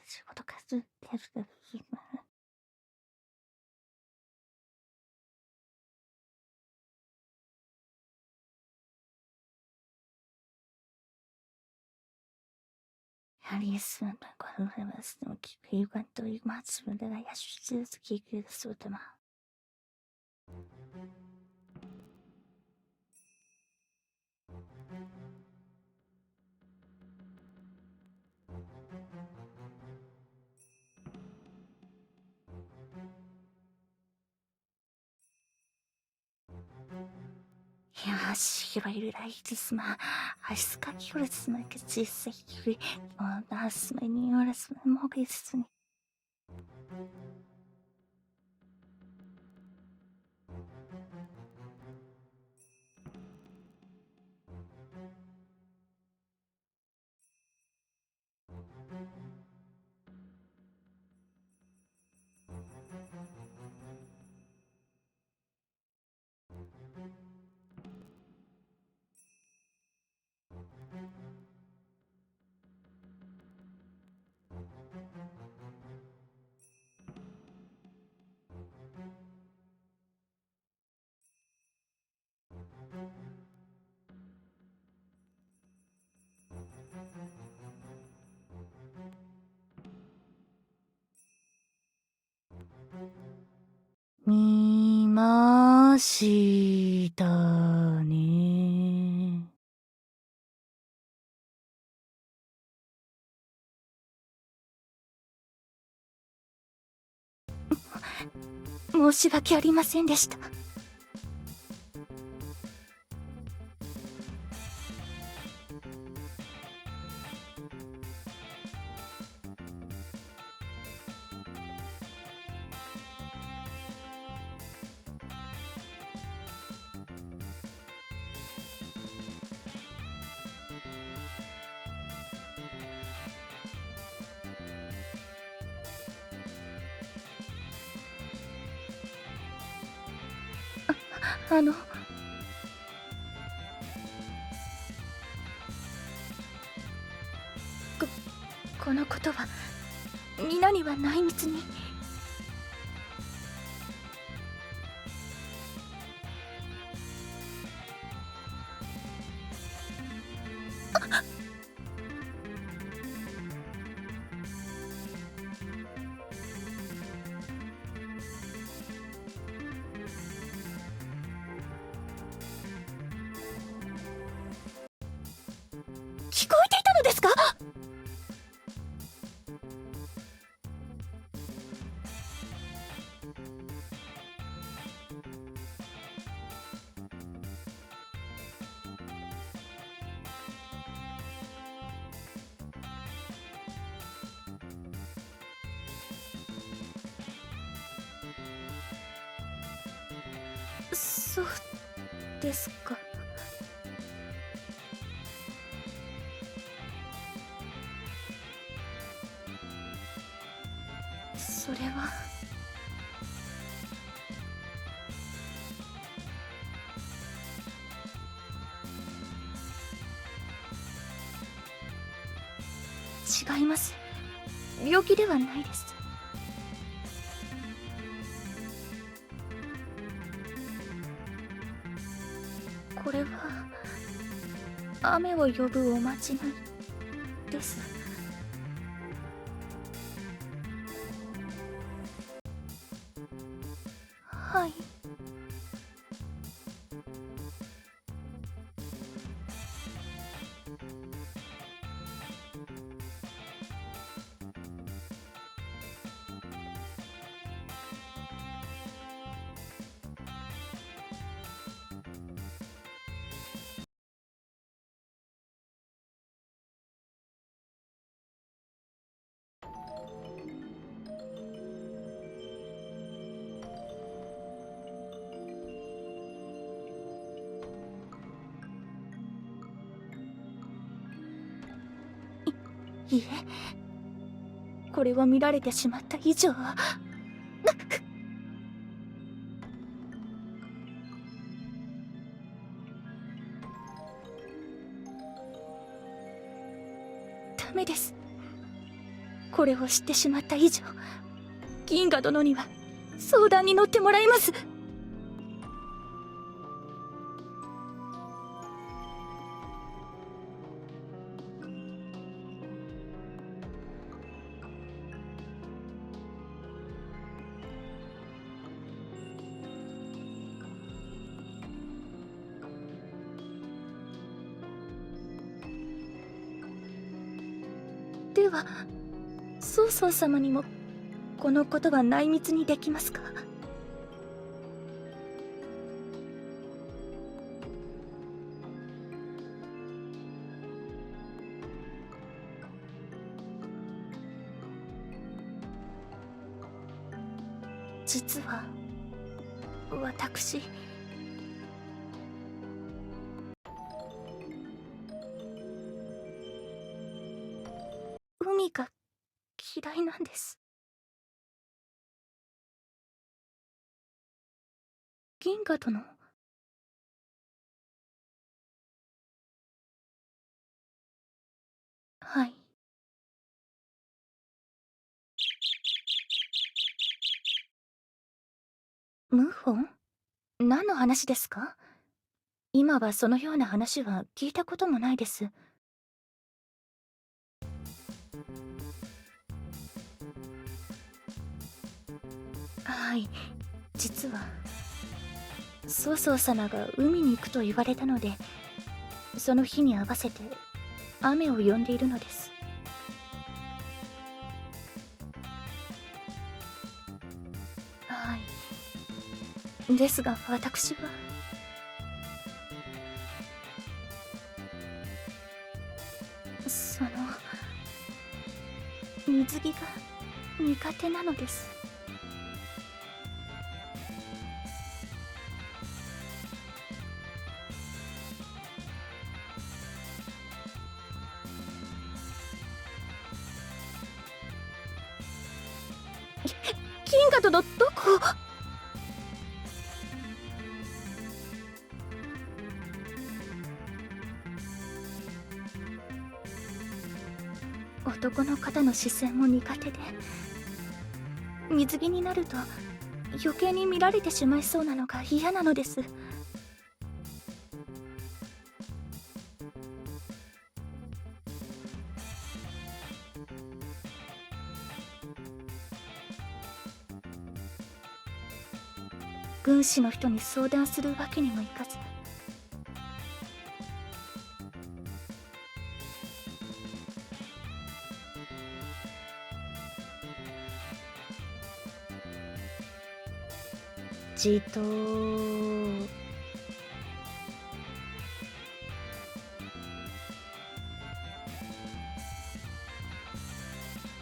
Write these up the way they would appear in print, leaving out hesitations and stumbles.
仕事かすってるでしまう。Alice Nicholas 기관도 맞으면 내가 야수지에서 기기를 쏘더만. 야, 시기로이라 이리스마, 알스카 키오레스마 그 지세 키리, 나스마 니오레스마 모기스니.見ましたね。申し訳ありませんでした。このことは皆には内密に。聞こえていたのですか？そうですか。それは違います。病気ではないです。これは雨を呼ぶおまじないです。はい。いえ、これを見られてしまった以上は。ダメです。これを知ってしまった以上、銀河殿には相談に乗ってもらいます。では、曹操様にもこのことは内密にできますか？実は私、海が嫌いなんです。銀河殿。はい。謀反？何の話ですか？今はそのような話は聞いたこともないです。はい、実は曹操様が海に行くと言われたので、その日に合わせて雨を呼んでいるのです。はい。ですが私は、その水着が苦手なのです。銀河殿、どこ？男の方の視線も苦手で、水着になると余計に見られてしまいそうなのが嫌なのです。軍師の人に相談するわけにもいかず、じっと。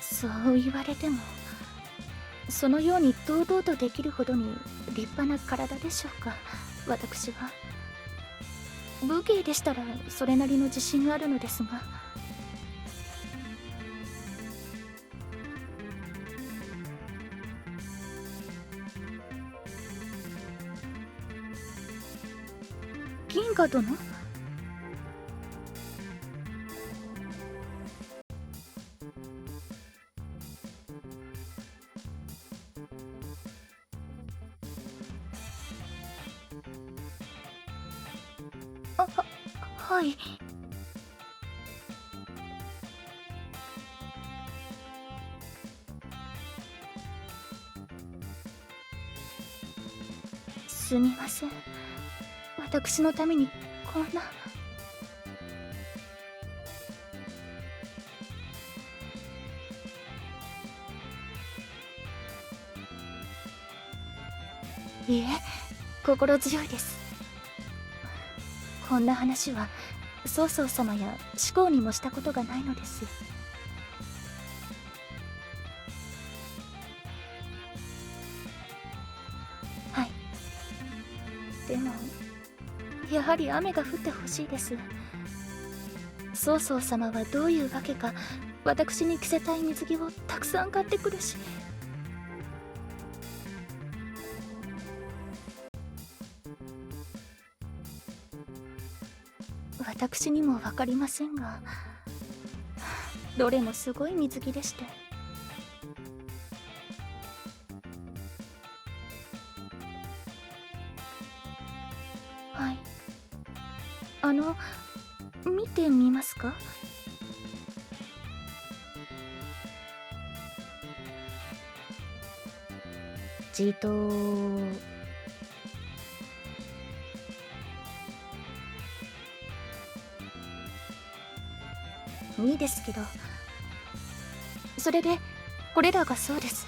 そう言われても、そのように堂々とできるほどに立派な体でしょうか、私は。武芸でしたらそれなりの自信があるのですが。銀河殿？はい。すみません、私のためにこんな。いえ、心強いです。こんな話は曹操様や志功にもしたことがないのです。はい。でもやはり雨が降ってほしいです。曹操様はどういうわけか私に着せたい水着をたくさん買ってくるし。私にも分かりませんが、どれもすごい水着でして。てみますか？じといいですけど、それでこれらがそうです。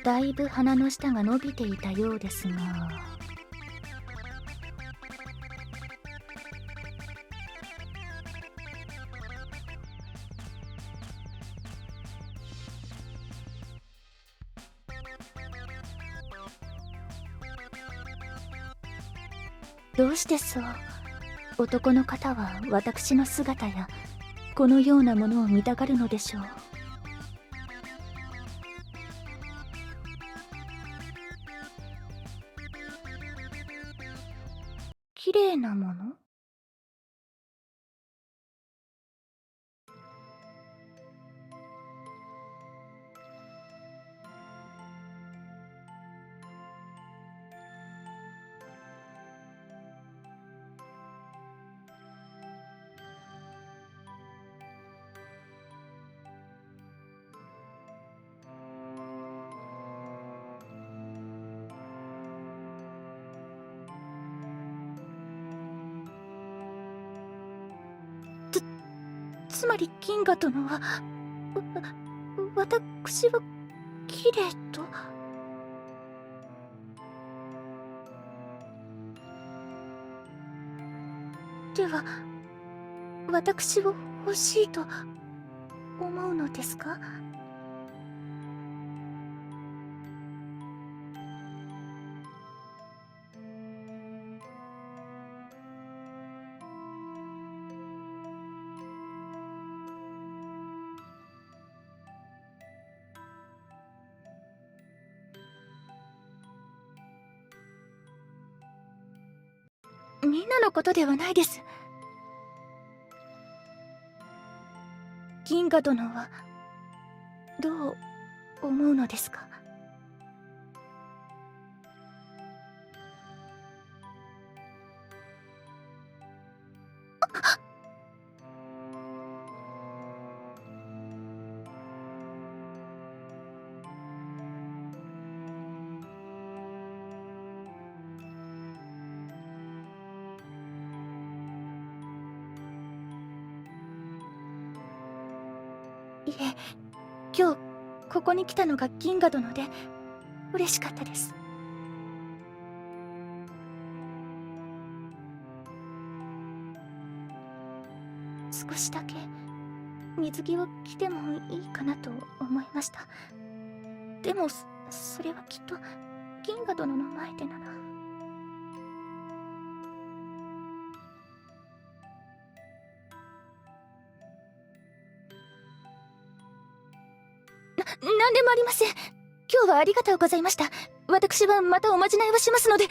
だいぶ鼻の下が伸びていたようですが、どうしてそう男の方は私の姿やこのようなものを見たがるのでしょう。綺麗なもの？つまり銀河殿は私は綺麗と？では私を欲しいと思うのですか？みんなのことではないです。銀河殿はどう思うのですか？いえ、今日ここに来たのが銀河殿で嬉しかったです。少しだけ水着を着てもいいかなと思いました。でもそれはきっと銀河殿の前でなら。なんでもありません。今日はありがとうございました。私はまたおまじないをしますので。